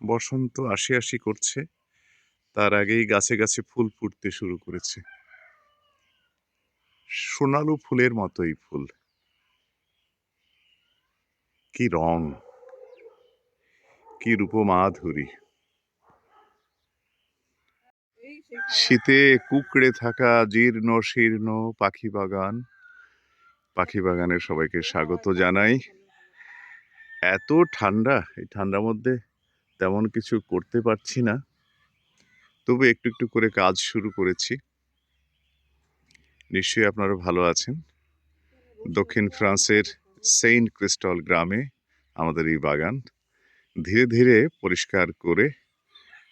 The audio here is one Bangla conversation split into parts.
বসন্ত আসি আসি করছে, তার আগেই গাছে গাছে ফুল ফুটতে শুরু করেছে। সোনালু ফুলের মতোই ফুল। কি রং, কি রূপমাধুরী। শীতে কুঁকড়ে থাকা জীর্ণ শীর্ণ পাখি বাগান, পাখি বাগানের সবাইকে স্বাগত জানাই। এত ঠান্ডা, এই ঠান্ডার মধ্যে তেমন কিছু করতে পারছি না, তবু একটু একটু করে কাজ শুরু করেছি। নিশ্চয়ই আপনারা ভালো আছেন। দক্ষিণ ফ্রান্সের সেইন্ট ক্রিস্টল গ্রামে আমাদের এই বাগান ধীরে ধীরে পরিষ্কার করে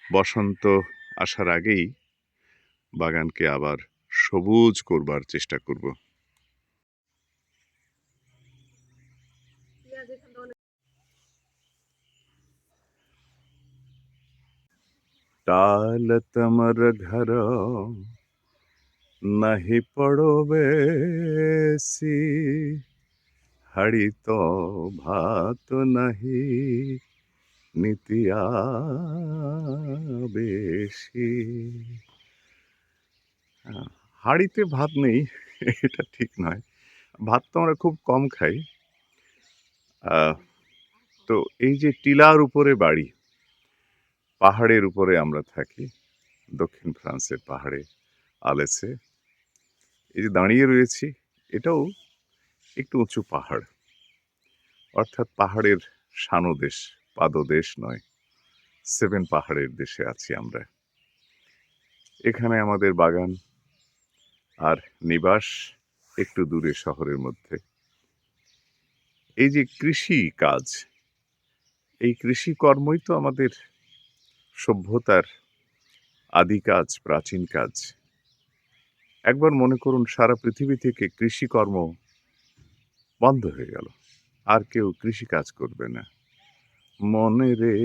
বসন্ত আসার আগেই বাগানকে আবার সবুজ করবার চেষ্টা করব। टालत मर घर नहीं पड़ो बेसी, हड़ी तो भात नहीं नितिया বেশি। হাঁড়িতে ভাত নেই, এটা ঠিক নয়। ভাত তো আমরা খুব কম খাই। আহ, তো এই যে টিলার উপরে বাড়ি, পাহাড়ের উপরে আমরা থাকি, দক্ষিণ ফ্রান্সের পাহাড়ে আলেসে। এই যে দাঁড়িয়ে রয়েছি, এটাও একটু উঁচু পাহাড়, অর্থাৎ পাহাড়ের শানদেশ, পাদদেশ নয়, সেভেন পাহাড়ের দেশে আছি আমরা। এখানে আমাদের বাগান আর নিবাস একটু দূরে শহরের মধ্যে। এই যে কৃষি কাজ, এই কৃষি কর্মই তো আমাদের সভ্যতার আদি কাজ, প্রাচীন কাজ। একবার মনে করুন, সারা পৃথিবী থেকে কৃষিকর্ম বন্ধ হয়ে গেল, আর কেউ কৃষি কাজ করবে না। মনে রে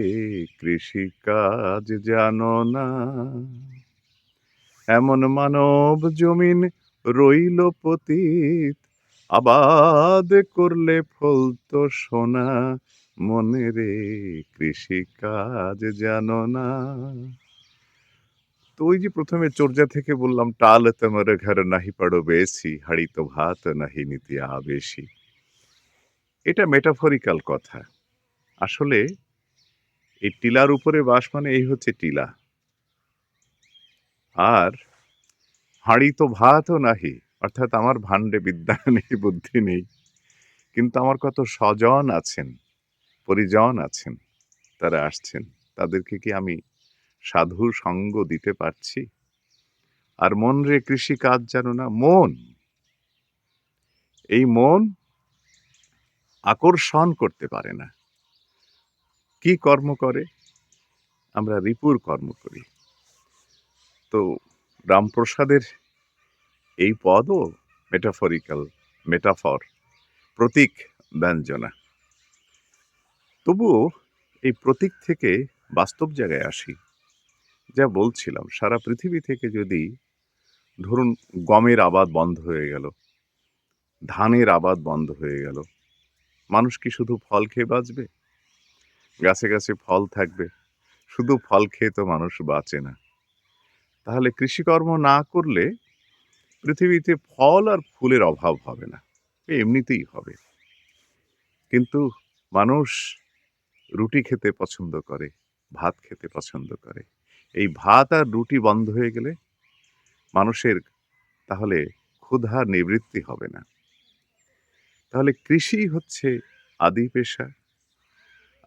কৃষি কাজ জানো না, এমন মানব জমিন রইল পতিত, আবাদ করলে ফলতো সোনা। মনে রে কৃষি কাজ জানো না। তো ওই যে প্রথমে চর্যা থেকে বললাম, টাল তোমার ঘর নাহি পড়ো বেশি, হাড়ি তো ভাত নাহি নিতিয়া বেশি। এটা মেটাফরিক্যাল কথা। আসলে এই টিলার উপরে বাস মানে এই হচ্ছে টিলা। আর হাঁড়ি তো ভাতও নাহি, অর্থাৎ আমার ভাণ্ডে বিদ্যা নেই, বুদ্ধি নেই, কিন্তু আমার কত স্বজন আছেন, পরিজন আছেন, তারা আসছেন, তাদেরকে কি আমি সাধু সঙ্গ দিতে পারছি? আর মন রে কৃষি কাজ জানো না, মন, এই মন আকর্ষণ করতে পারে না। কি কর্ম করে? আমরা রিপুর কর্ম করি। তো রামপ্রসাদের এই পদও মেটাফরিক্যাল, মেটাফর, প্রতীক ব্যঞ্জনা। তবুও এই প্রতীক থেকে বাস্তব জায়গায় আসি। যা বলছিলাম, সারা পৃথিবী থেকে যদি ধরুন গমের আবাদ বন্ধ হয়ে গেল, ধানের আবাদ বন্ধ হয়ে গেল, মানুষ কি শুধু ফল খেয়ে বাঁচবে? গাছে গাছে ফল থাকবে, শুধু ফল খেয়ে তো মানুষ বাঁচে না। তাহলে কৃষিকর্ম না করলে পৃথিবীতে ফল আর ফুলের অভাব হবে না, এমনিতেই হবে। কিন্তু মানুষ রুটি খেতে পছন্দ করে, ভাত খেতে পছন্দ করে। এই ভাত আর রুটি বন্ধ হয়ে গেলে মানুষের তাহলে ক্ষুধা নিবৃত্তি হবে না। তাহলে কৃষি হচ্ছে আদি পেশা।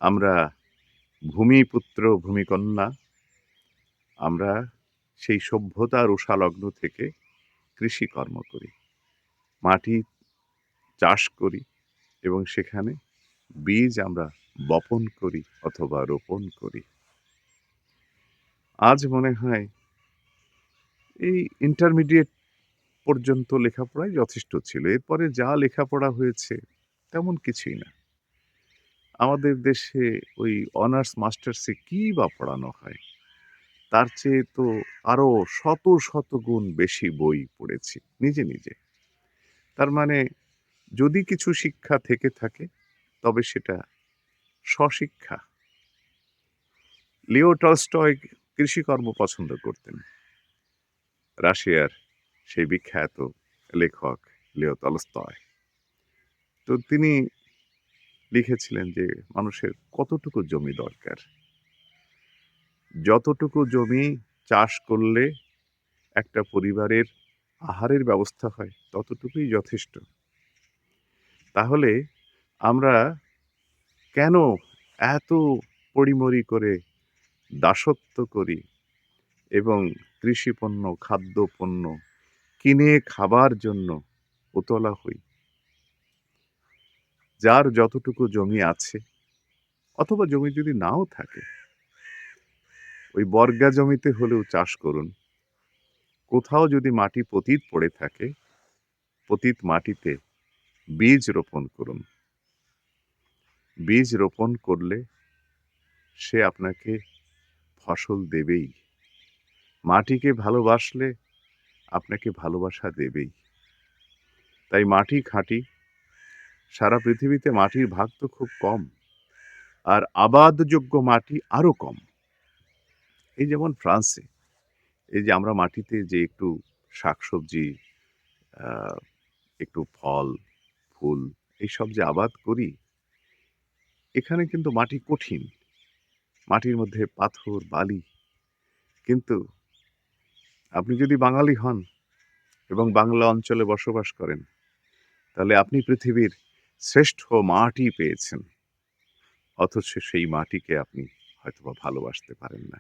আমরা ভূমিপুত্র, ভূমিকন্যা, আমরা সেই সভ্যতার উষালগ্ন থেকে কৃষিকর্ম করি, মাটি চাষ করি, এবং সেখানে বীজ আমরা বপন করি অথবা রোপণ করি। আজ মনে হয় এই ইন্টারমিডিয়েট পর্যন্ত লেখাপড়াই যথেষ্ট ছিল। এরপরে যা লেখাপড়া হয়েছে তেমন কিছুই না। আমাদের দেশে ওই অনার্স মাস্টার্সে কি বা পড়ানো হয়? তার চেয়ে তো আরো শত শত গুণ বেশি বই পড়েছি নিজে নিজে। তার মানে যদি কিছু শিক্ষা থেকে থাকে, তবে সেটা স্বশিক্ষা। লিও টলস্টয় কৃষিকর্ম পছন্দ করতেন। রাশিয়ার সেই বিখ্যাত লেখক লিও টলস্টয়। তো তিনি লিখেছিলেন যে মানুষের কতটুকু জমি দরকার। যতটুকু জমি চাষ করলে একটা পরিবারের আহারের ব্যবস্থা হয় ততটুকুই যথেষ্ট। তাহলে আমরা কেন এত পড়িমড়ি করে দাসত্ব করি এবং কৃষিপণ্য, খাদ্যপণ্য কিনে খাবার জন্য উতলা হই? যার যতটুকু জমি আছে অথবা জমি যদি নাও থাকে, ওই বর্গা জমিতে হলেও চাষ করুন। কোথাও যদি মাটি পতিত পড়ে থাকে, পতিত মাটিতে বীজ রোপণ করুন। বীজ রোপণ করলে সে আপনাকে ফসল দেবেই। মাটিকে ভালোবাসলে আপনাকে ভালোবাসা দেবেই। তাই মাটি খাঁটি। সারা পৃথিবীতে মাটির ভাগ তো খুব কম। আর আবাদযোগ্য মাটি আরো কম। এই যেমন ফ্রান্সে, এই যে আমরা মাটিতে যে একটু শাকসবজি, আ একটু ফল, ফুল এইসব যে আবাদ করি, এখানে কিন্তু মাটি কঠিন। মাটির মধ্যে পাথর, বালি। কিন্তু আপনি যদি বাঙালি হন এবং বাংলা অঞ্চলে বসবাস করেন, তাহলে আপনি পৃথিবীর শ্রেষ্ঠ মাটি পেয়েছেন। অথচ সেই মাটিকে আপনি হয়তোবা ভালোবাসতে পারেন না।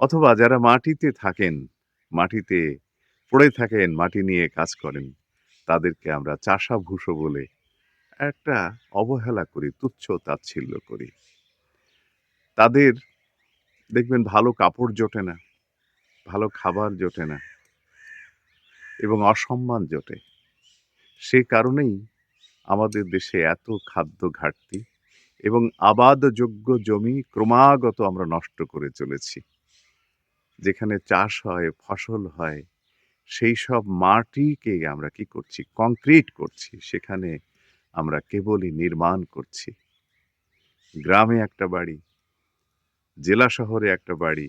অথবা যারা মাটিতে থাকেন, মাটিতে পড়ে থাকেন, মাটি নিয়ে কাজ করেন, তাদেরকে আমরা চাষাভুষো বলে একটা অবহেলা করি, তুচ্ছ-তাচ্ছিল্য করি। তাদের দেখবেন ভালো কাপড় জোটে না, ভালো খাবার জোটে না এবং অসম্মান জোটে। সে কারণেই আমাদের দেশে এত খাদ্য ঘাটতি এবং আবাদযোগ্য জমি ক্রমাগত আমরা নষ্ট করে চলেছি। যেখানে চাষ হয়, ফসল হয়, সেই সব মাটিকে আমরা কি করছি? কংক্রিট করছি। সেখানে আমরা কেবলই নির্মাণ করছি। গ্রামে একটা বাড়ি, জেলা শহরে একটা বাড়ি,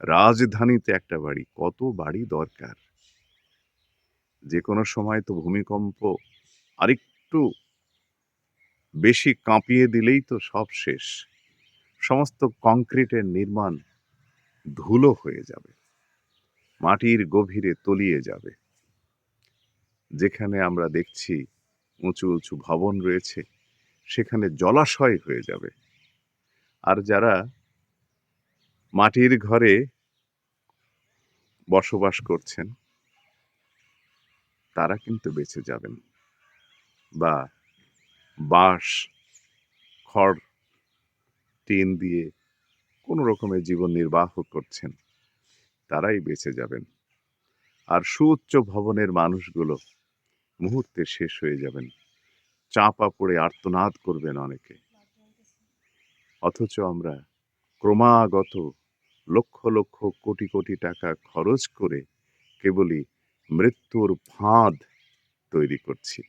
রাজধানীতে একটা বাড়ি। কত বাড়ি দরকার? যেকোনো সময় তো ভূমিকম্প আরেকটু বেশি কাঁপিয়ে দিলেই তো সব শেষ। সমস্ত কংক্রিটের নির্মাণ ধুলো হয়ে যাবে। মাটির গভীরে তলিয়ে যাবে। যেখানে আমরা দেখছি উঁচু, উঁচু ভবন রয়েছে, সেখানে জলাশয় হয়ে যাবে। আর যারা মাটির ঘরে বসবাস করছেন, তারা কিন্তু বেঁচে যাবেন। বা বাঁশ, খড়, টিন দিয়ে কোনো রকমে জীবন নির্বাহ করছেন, তারাই বেঁচে যাবেন। আর সুউচ্চ ভবনের মানুষগুলো মুহূর্তে শেষ হয়ে যাবেন। চাপা পড়ে আর্তনাদ করবেন অনেকে। অথচ আমরা ক্রমাগত লক্ষ লক্ষ কোটি কোটি টাকা খরচ করে কেবলই মৃত্যুর ফাঁদ তৈরি করছি।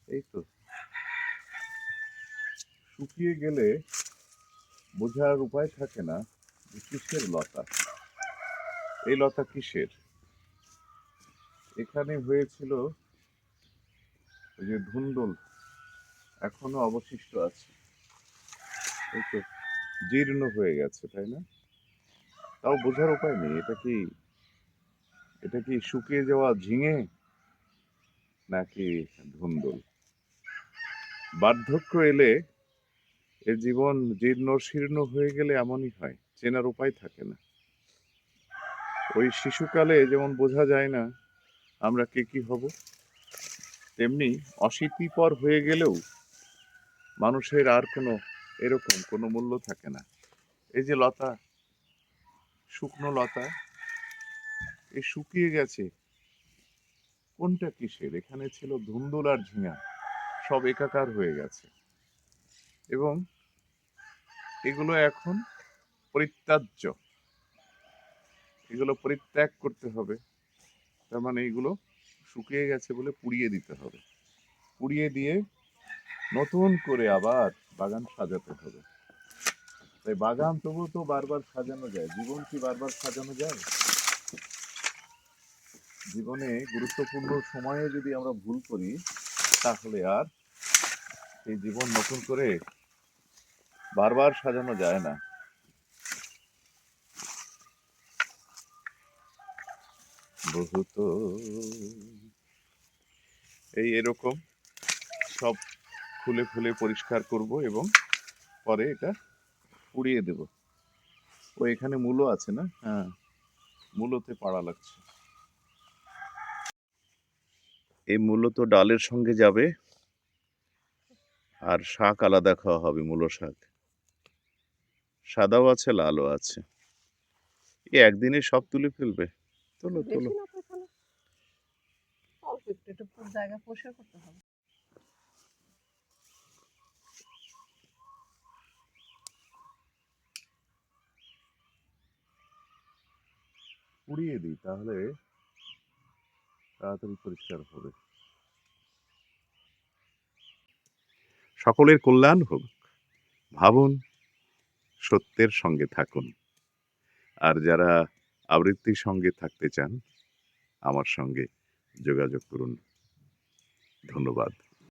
এই তো শুকিয়ে গেলে বোঝার উপায় থাকে না যে কিসের লতা। এই লতা কিসের? এখানে হয়েছিল ওই যে ধুন্দুল, এখনো অবশিষ্ট আছে। এই তো জীর্ণ হয়ে গেছে, তাই না? তাও বোঝার উপায় নেই এটা কি শুকিয়ে যাওয়া ঝিঙে নাকি ধুন্দুল। বার্ধক্য এলে এ জীবন জীর্ণ শীর্ণ হয়ে গেলে এমনই হয়, চেনার উপায় থাকে না। ওই শিশুকালে যেমন বোঝা যায় না আমরা কে কি হব, তেমনি অশীতিপর হয়ে গেলেও মানুষের আর কোনো এরকম কোনো মূল্য থাকে না। এই যে লতা, শুকনো লতা, এই শুকিয়ে গেছে, কোনটা কিসের? এখানে ছিল ধুন্দুল আর ঝিঙা, সব একাকার হয়ে গেছে এবং এগুলো এখন পরিত্যাজ্য। এগুলো পরিত্যাগ করতে হবে। তার মানে এগুলো শুকিয়ে গেছে বলে পুড়িয়ে দিতে হবে। পুড়িয়ে দিয়ে নতুন করে আবার বাগান সাজাতে হবে। তাই বাগান তবু তো বারবার সাজানো যায়, জীবন কি বারবার সাজানো যায়? জীবনে গুরুত্বপূর্ণ সময়ে যদি আমরা ভুল করি, তাহলে আর এই জীবন নতুন করে বারবার সাজানো যায় না। বহুত এরকম সব খুলে খুলে পরিষ্কার করব এবং পরে এটা পুড়িয়ে দেব। ও এখানে মূলো আছে না? হ্যাঁ, মূলোতে পাড়া লাগছে। এই মূলো তো ডালের সঙ্গে যাবে, আর শাক আলাদা খাওয়া হবে, মূলো শাক। সাদাও আছে, লালও আছে। একদিনে সব তুলে ফেলবে? তোলো তোলো। বেশি না তো এখানে, অল্প একটু একটু পুরো জায়গা পরিষ্কার করতে হবে। পুড়িয়ে দিই, তাহলে তাড়াতাড়ি পরিষ্কার হবে। সকলের কল্যাণ হোক। ভাবুন, সত্যের সঙ্গে থাকুন। আর যারা আবৃত্তির সঙ্গে থাকতে চান, আমার সঙ্গে যোগাযোগ করুন। ধন্যবাদ।